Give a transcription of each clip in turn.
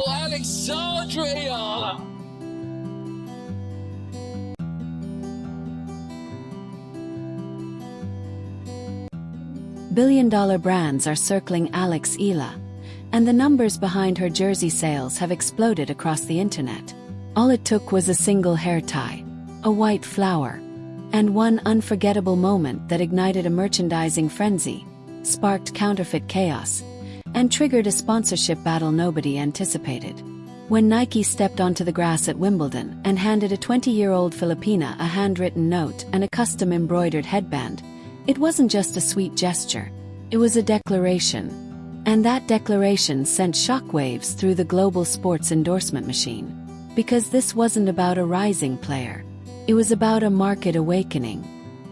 Alexandra Eala. Billion-dollar brands are circling Alex Eala, and the numbers behind her jersey sales have exploded across the internet. All it took was a single hair tie, a white flower, and one unforgettable moment that ignited a merchandising frenzy, sparked counterfeit chaos, and triggered a sponsorship battle nobody anticipated. When Nike stepped onto the grass at Wimbledon and handed a 20-year-old Filipina a handwritten note and a custom-embroidered headband, it wasn't just a sweet gesture, it was a declaration. And that declaration sent shockwaves through the global sports endorsement machine. Because this wasn't about a rising player. It was about a market awakening.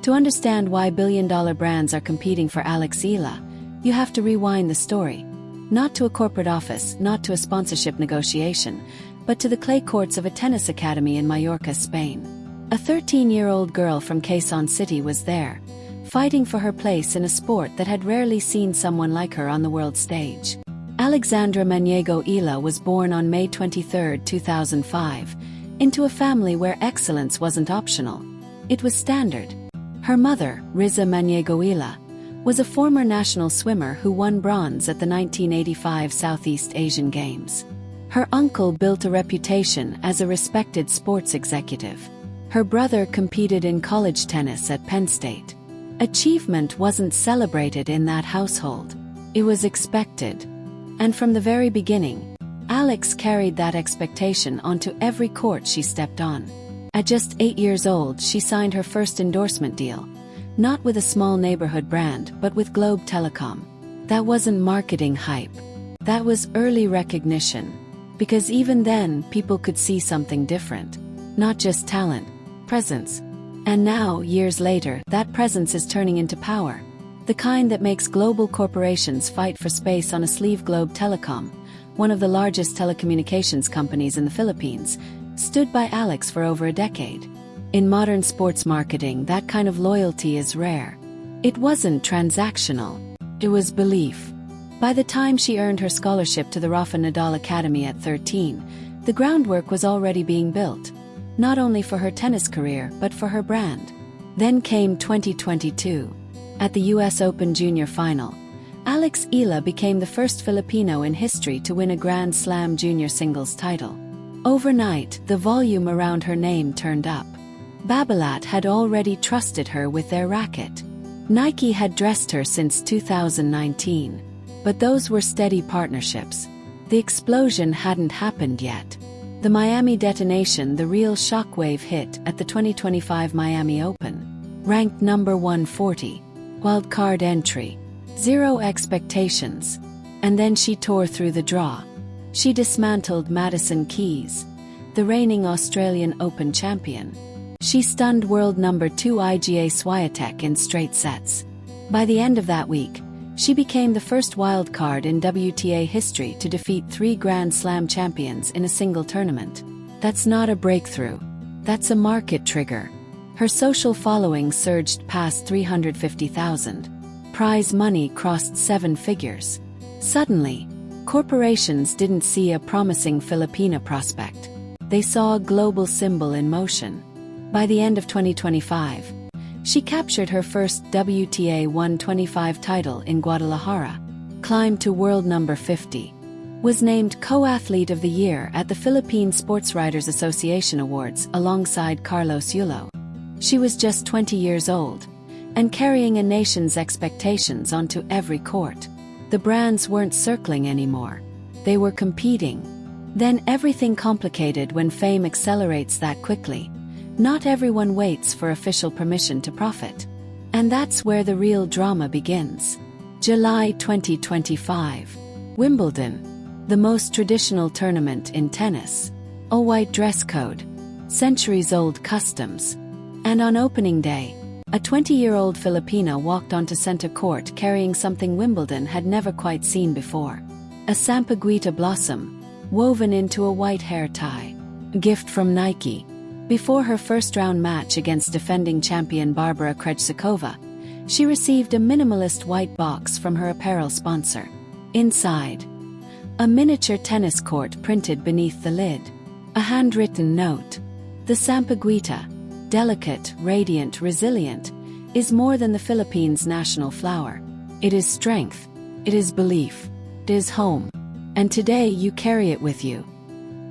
To understand why billion-dollar brands are competing for Alex Eala, you have to rewind the story. Not to a corporate office, not to a sponsorship negotiation, but to the clay courts of a tennis academy in Mallorca, Spain. A 13-year-old girl from Quezon City was there, fighting for her place in a sport that had rarely seen someone like her on the world stage. Alexandra Eala was born on May 23, 2005, into a family where excellence wasn't optional. It was standard. Her mother, Riza Eala, was a former national swimmer who won bronze at the 1985 Southeast Asian Games. Her uncle built a reputation as a respected sports executive. Her brother competed in college tennis at Penn State. Achievement wasn't celebrated in that household. It was expected. And from the very beginning, Alex carried that expectation onto every court she stepped on. At just 8 years old, she signed her first endorsement deal. Not with a small neighborhood brand, but with Globe Telecom. That wasn't marketing hype. That was early recognition. Because even then, people could see something different. Not just talent, presence. And now, years later, that presence is turning into power. The kind that makes global corporations fight for space on a sleeve. Globe Telecom, one of the largest telecommunications companies in the Philippines, stood by Alex for over a decade. In modern sports marketing, that kind of loyalty is rare. It wasn't transactional. It was belief. By the time she earned her scholarship to the Rafa Nadal Academy at 13, the groundwork was already being built. Not only for her tennis career, but for her brand. Then came 2022. At the US Open Junior Final, Alex Eala became the first Filipino in history to win a Grand Slam junior singles title. Overnight, the volume around her name turned up. Babolat had already trusted her with their racket. Nike had dressed her since 2019. But those were steady partnerships. The explosion hadn't happened yet. The Miami detonation, the real shockwave, hit at the 2025 Miami Open. Ranked number 140. Wildcard entry. Zero expectations. And then she tore through the draw. She dismantled Madison Keys, the reigning Australian Open champion. She stunned world number 2 Iga Swiatek in straight sets. By the end of that week, she became the first wildcard in WTA history to defeat 3 Grand Slam champions in a single tournament. That's not a breakthrough. That's a market trigger. Her social following surged past 350,000. Prize money crossed 7 figures. Suddenly, corporations didn't see a promising Filipina prospect. They saw a global symbol in motion. By the end of 2025, she captured her first WTA 125 title in Guadalajara, climbed to world number 50, was named Co-Athlete of the Year at the Philippine Sports Writers Association Awards alongside Carlos Yulo. She was just 20 years old, and carrying a nation's expectations onto every court. The brands weren't circling anymore. They were competing. Then everything complicated when fame accelerates that quickly. Not everyone waits for official permission to profit. And that's where the real drama begins. July 2025. Wimbledon. The most traditional tournament in tennis. All-white dress code. Centuries-old customs. And on opening day, a 20-year-old Filipina walked onto center court carrying something Wimbledon had never quite seen before. A sampaguita blossom, woven into a white hair tie. A gift from Nike. Before her first-round match against defending champion Barbara Krejcikova, she received a minimalist white box from her apparel sponsor. Inside, A miniature tennis court printed beneath the lid. A handwritten note. The sampaguita, delicate, radiant, resilient, is more than the Philippines' national flower. It is strength. It is belief. It is home. And today you carry it with you.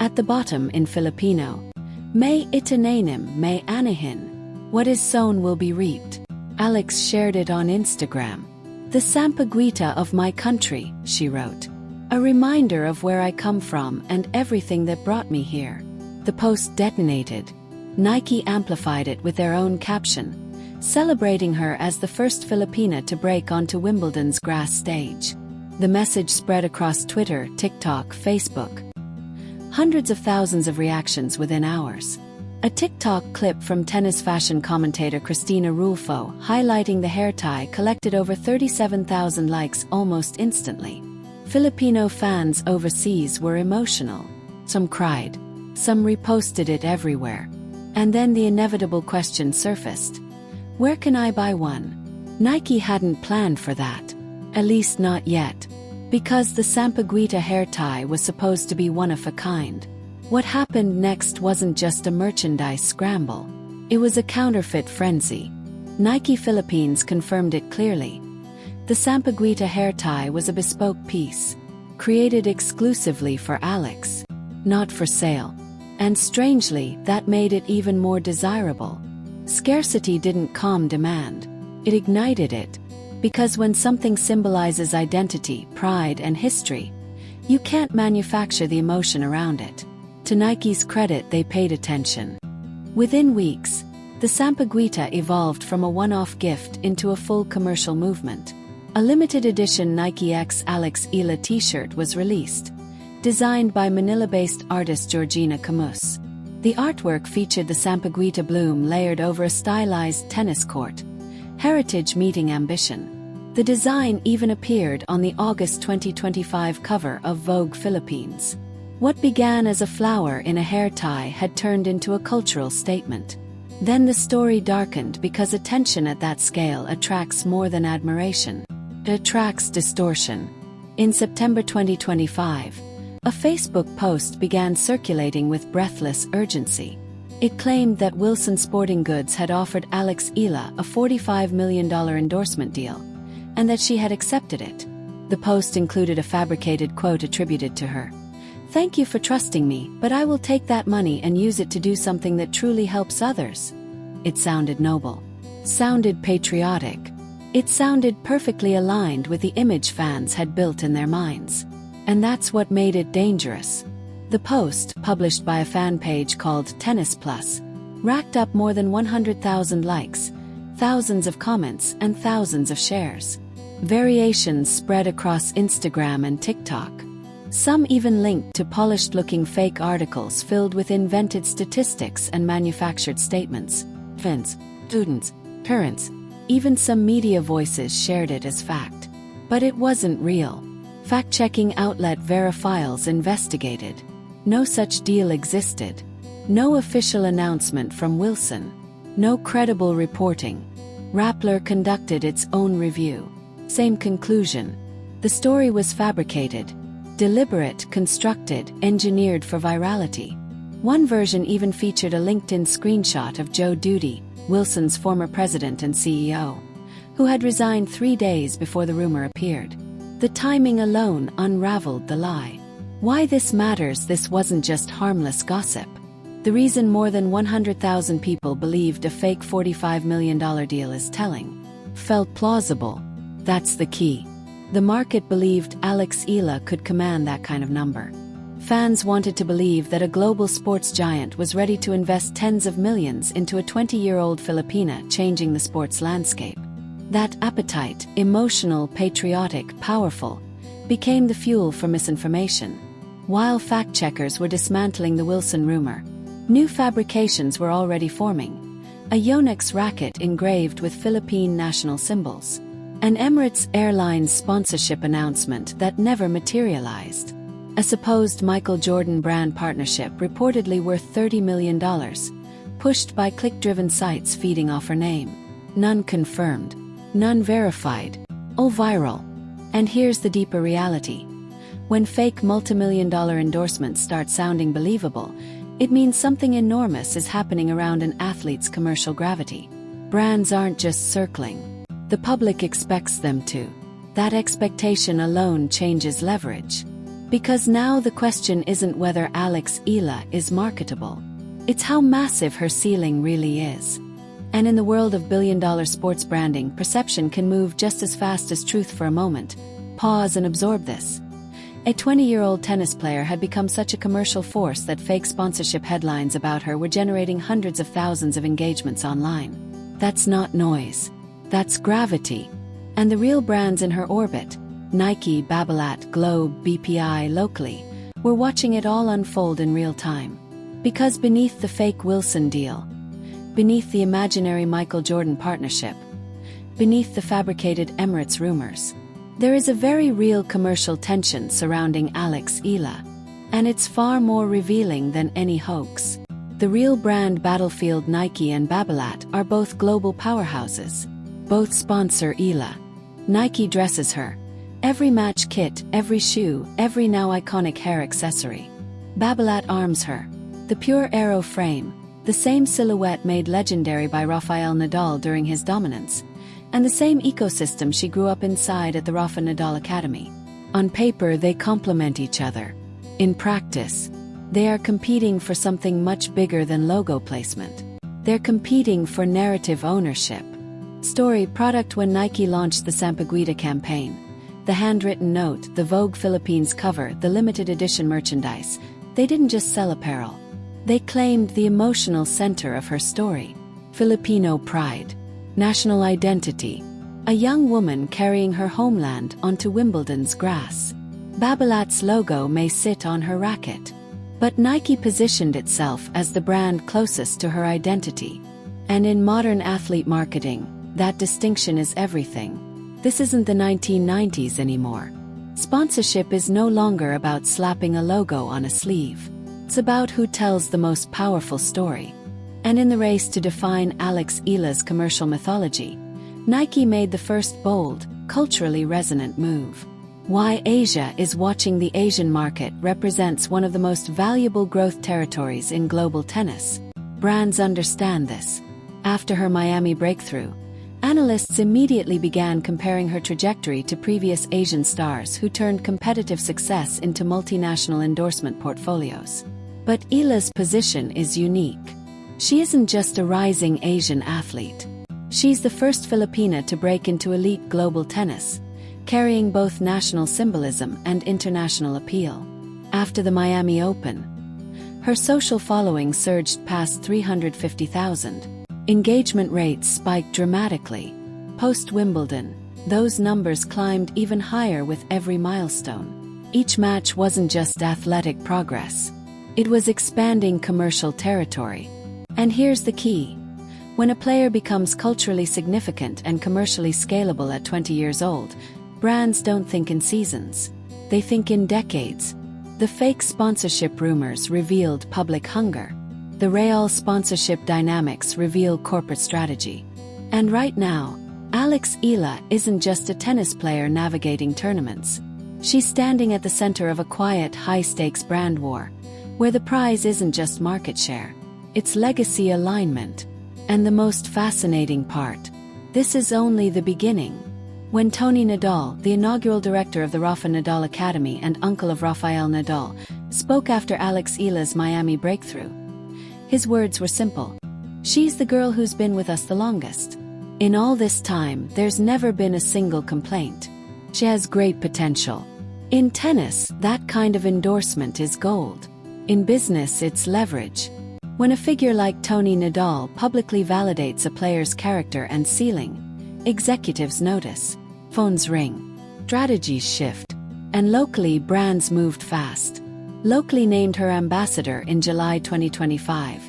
At the bottom in Filipino, may itinanim, may anihin. What is sown will be reaped. Alex shared it on Instagram. The sampaguita of my country, she wrote. A reminder of where I come from and everything that brought me here. The post detonated. Nike amplified it with their own caption, celebrating her as the first Filipina to break onto Wimbledon's grass stage. The message spread across Twitter, TikTok, Facebook. Hundreds of thousands of reactions within hours. A TikTok clip from tennis fashion commentator Cristina Rulfo highlighting the hair tie collected over 37,000 likes almost instantly. Filipino fans overseas were emotional. Some cried. Some reposted it everywhere. And then the inevitable question surfaced. Where can I buy one? Nike hadn't planned for that. At least not yet. Because the sampaguita hair tie was supposed to be one of a kind. What happened next wasn't just a merchandise scramble. It was a counterfeit frenzy. Nike Philippines confirmed it clearly. The sampaguita hair tie was a bespoke piece, created exclusively for Alex, not for sale. And strangely, that made it even more desirable. Scarcity didn't calm demand. It ignited it. Because when something symbolizes identity, pride, and history, you can't manufacture the emotion around it. To Nike's credit, they paid attention. Within weeks, the sampaguita evolved from a one-off gift into a full commercial movement. A limited edition Nike x Alexandra Eala t-shirt was released, designed by Manila-based artist Georgina Camus. The artwork featured the sampaguita bloom layered over a stylized tennis court. Heritage meeting ambition. The design even appeared on the August 2025 cover of Vogue Philippines. What began as a flower in a hair tie had turned into a cultural statement. Then the story darkened because attention at that scale attracts more than admiration. It attracts distortion. In September 2025, a Facebook post began circulating with breathless urgency. It claimed that Wilson Sporting Goods had offered Alexandra Eala a $45 million endorsement deal, and that she had accepted it. The post included a fabricated quote attributed to her. "Thank you for trusting me, but I will take that money and use it to do something that truly helps others." It sounded noble. Sounded patriotic. It sounded perfectly aligned with the image fans had built in their minds. And that's what made it dangerous. The post, published by a fan page called Tennis Plus, racked up more than 100,000 likes, thousands of comments, and thousands of shares. Variations spread across Instagram and TikTok. Some even linked to polished-looking fake articles filled with invented statistics and manufactured statements. Fans, students, parents, even some media voices shared it as fact. But it wasn't real. Fact-checking outlet Verifiles investigated. No such deal existed. No official announcement from Wilson. No credible reporting. Rappler conducted its own review. Same conclusion. The story was fabricated. Deliberate, constructed, engineered for virality. One version even featured a LinkedIn screenshot of Joe Duty, Wilson's former president and CEO, who had resigned 3 days before the rumor appeared. The timing alone unraveled the lie. Why this matters: this wasn't just harmless gossip. The reason more than 100,000 people believed a fake $45 million deal is telling. Felt plausible. That's the key. The market believed Alexandra Eala could command that kind of number. Fans wanted to believe that a global sports giant was ready to invest tens of millions into a 20-year-old Filipina changing the sports landscape. That appetite, emotional, patriotic, powerful, became the fuel for misinformation. While fact-checkers were dismantling the Wilson rumor, new fabrications were already forming. A Yonex racket engraved with Philippine national symbols. An Emirates Airlines sponsorship announcement that never materialized. A supposed Michael Jordan brand partnership reportedly worth $30 million, pushed by click-driven sites feeding off her name. None confirmed. None verified. All viral. And here's the deeper reality. When fake multimillion-dollar endorsements start sounding believable, it means something enormous is happening around an athlete's commercial gravity. Brands aren't just circling. The public expects them to. That expectation alone changes leverage. Because now the question isn't whether Alex Eala is marketable. It's how massive her ceiling really is. And in the world of billion-dollar sports branding, perception can move just as fast as truth. For a moment, pause and absorb this. A 20-year-old tennis player had become such a commercial force that fake sponsorship headlines about her were generating hundreds of thousands of engagements online. That's not noise. That's gravity. And the real brands in her orbit, Nike, Babolat, Globe, BPI locally, were watching it all unfold in real time. Because beneath the fake Wilson deal, beneath the imaginary Michael Jordan partnership, beneath the fabricated Emirates rumors, there is a very real commercial tension surrounding Alex Eala. And it's far more revealing than any hoax. The real brand battlefield Nike and Babolat are both global powerhouses. Both sponsor Eala. Nike dresses her. Every match kit, every shoe, every now iconic hair accessory. Babolat arms her. The pure aero frame, the same silhouette made legendary by Rafael Nadal during his dominance, and the same ecosystem she grew up inside at the Rafa Nadal Academy. On paper, they complement each other. In practice, they are competing for something much bigger than logo placement. They're competing for narrative ownership. Story product. When Nike launched the Sampaguita campaign, the handwritten note, the Vogue Philippines cover, the limited edition merchandise, they didn't just sell apparel. They claimed the emotional center of her story. Filipino pride. National identity. A young woman carrying her homeland onto Wimbledon's grass. Babolat's logo may sit on her racket. But Nike positioned itself as the brand closest to her identity. And in modern athlete marketing, that distinction is everything. This isn't the 1990s anymore. Sponsorship is no longer about slapping a logo on a sleeve. It's about who tells the most powerful story. And in the race to define Alex Eala's commercial mythology, Nike made the first bold, culturally resonant move. Why Asia is watching. The Asian market represents one of the most valuable growth territories in global tennis. Brands understand this. After her Miami breakthrough, analysts immediately began comparing her trajectory to previous Asian stars who turned competitive success into multinational endorsement portfolios. But Eala's position is unique. She isn't just a rising Asian athlete. She's the first Filipina to break into elite global tennis, carrying both national symbolism and international appeal. After the Miami Open, her social following surged past 350,000. Engagement rates spiked dramatically. Post-Wimbledon, those numbers climbed even higher with every milestone. Each match wasn't just athletic progress. It was expanding commercial territory. And here's the key. When a player becomes culturally significant and commercially scalable at 20 years old, brands don't think in seasons. They think in decades. The fake sponsorship rumors revealed public hunger. The Real sponsorship dynamics reveal corporate strategy. And right now, Alex Eala isn't just a tennis player navigating tournaments. She's standing at the center of a quiet, high-stakes brand war, where the prize isn't just market share. It's legacy alignment. And the most fascinating part, this is only the beginning. When Tony Nadal, the inaugural director of the Rafa Nadal Academy and uncle of Rafael Nadal, spoke after Alex Eala's Miami breakthrough, his words were simple. She's the girl who's been with us the longest. In all this time, there's never been a single complaint. She has great potential. In tennis, that kind of endorsement is gold. In business, it's leverage. When a figure like Tony Nadal publicly validates a player's character and ceiling, executives notice. Phones ring. Strategies shift. And locally, brands moved fast. Locally named her ambassador in July 2025.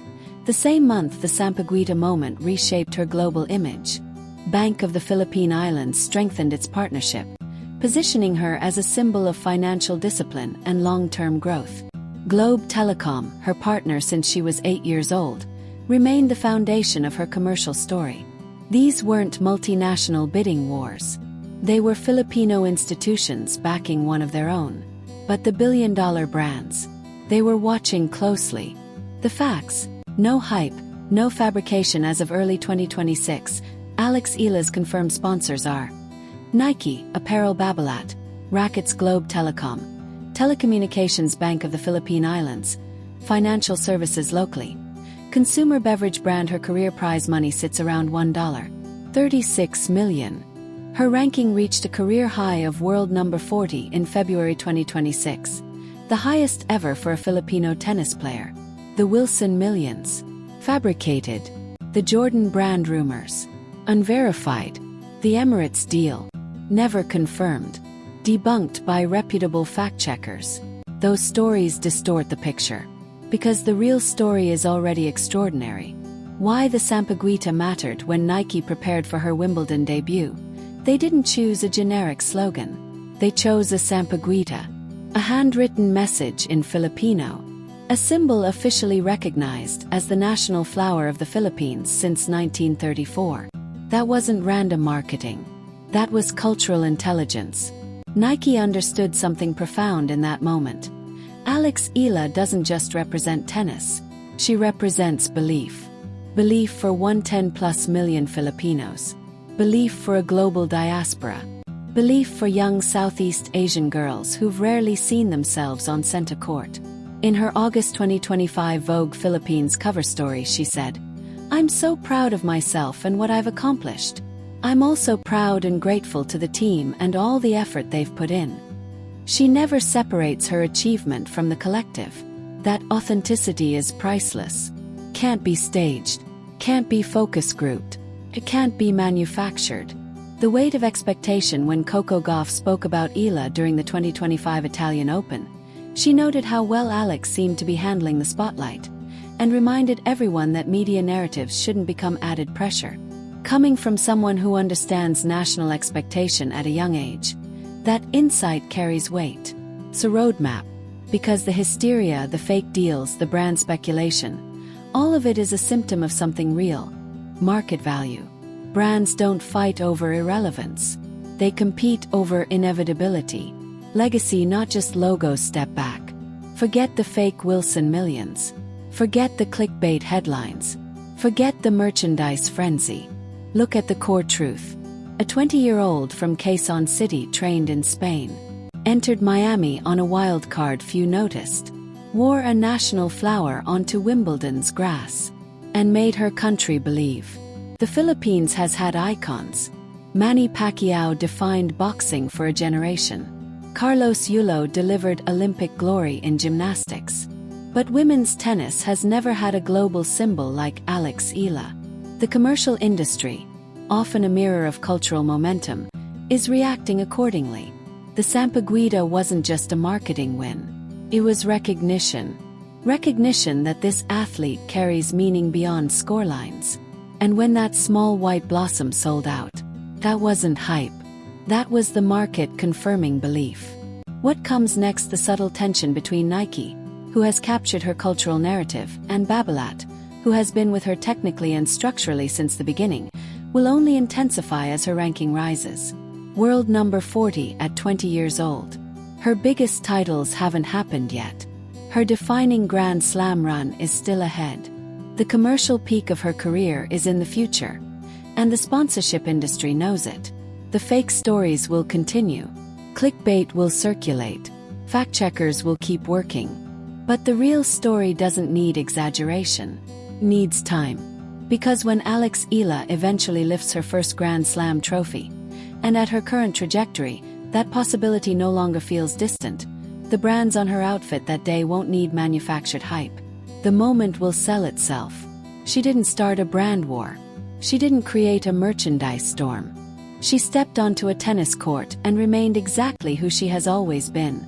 The same month, the Sampaguita moment reshaped her global image. Bank of the Philippine Islands strengthened its partnership, positioning her as a symbol of financial discipline and long-term growth. Globe Telecom, her partner since she was 8 years old, remained the foundation of her commercial story. These weren't multinational bidding wars. They were Filipino institutions backing one of their own. But the billion-dollar brands, they were watching closely. The facts: no hype, no fabrication. As of early 2026, Alex Eala's confirmed sponsors are Nike, Apparel Babolat, Rackets Globe Telecom, Telecommunications Bank of the Philippine Islands, Financial Services locally. Consumer beverage brand. Her career prize money sits around $1.36 million. Her ranking reached a career high of world number 40 in February 2026, the highest ever for a Filipino tennis player. The Wilson Millions. Fabricated. The Jordan brand rumors. Unverified. The Emirates deal. Never confirmed. Debunked by reputable fact-checkers. Those stories distort the picture, because the real story is already extraordinary. Why the sampaguita mattered when Nike prepared for her Wimbledon debut. They didn't choose a generic slogan. They chose a sampaguita, a handwritten message in Filipino, a symbol officially recognized as the national flower of the Philippines since 1934. That wasn't random marketing. That was cultural intelligence. Nike understood something profound in that moment. Alex Eala doesn't just represent tennis. She represents belief. Belief for 110+ million Filipinos. Belief for a global diaspora. Belief for young Southeast Asian girls who've rarely seen themselves on center court. In her August 2025 Vogue Philippines cover story, she said, "I'm so proud of myself and what I've accomplished. I'm also proud and grateful to the team and all the effort they've put in." She never separates her achievement from the collective. That authenticity is priceless. Can't be staged. Can't be focus grouped. It can't be manufactured. The weight of expectation. When Coco Gauff spoke about Eala during the 2025 Italian Open, she noted how well Alex seemed to be handling the spotlight, and reminded everyone that media narratives shouldn't become added pressure. Coming from someone who understands national expectation at a young age, that insight carries weight. It's a roadmap, because the hysteria, the fake deals, the brand speculation, all of it is a symptom of something real. Market value. Brands don't fight over irrelevance. They compete over inevitability. Legacy, not just logos. Step back. Forget the fake Wilson Millions. Forget the clickbait headlines. Forget the merchandise frenzy. Look at the core truth. A 20-year-old from Quezon City trained in Spain, entered Miami on a wild card few noticed, wore a national flower onto Wimbledon's grass, and made her country believe. The Philippines has had icons. Manny Pacquiao defined boxing for a generation. Carlos Yulo delivered Olympic glory in gymnastics. But women's tennis has never had a global symbol like Alex Eala. The commercial industry, often a mirror of cultural momentum, is reacting accordingly. The sampaguita wasn't just a marketing win. It was recognition. Recognition that this athlete carries meaning beyond scorelines. And when that small white blossom sold out, that wasn't hype. That was the market confirming belief. What comes next? The subtle tension between Nike, who has captured her cultural narrative, and Babolat, who has been with her technically and structurally since the beginning, will only intensify as her ranking rises. World number 40 at 20 years old. Her biggest titles haven't happened yet. Her defining Grand Slam run is still ahead. The commercial peak of her career is in the future, and the sponsorship industry knows it. The fake stories will continue. Clickbait will circulate. Fact-checkers will keep working. But the real story doesn't need exaggeration. Needs time. Because when Alex Eala eventually lifts her first Grand Slam trophy, and at her current trajectory, that possibility no longer feels distant. The brands on her outfit that day won't need manufactured hype. The moment will sell itself. She didn't start a brand war. She didn't create a merchandise storm. She stepped onto a tennis court and remained exactly who she has always been.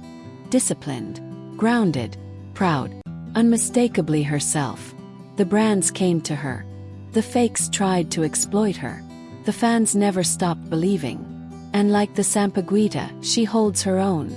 Disciplined, grounded, proud, unmistakably herself. The brands came to her. The fakes tried to exploit her. The fans never stopped believing. And like the sampaguita, she holds her own.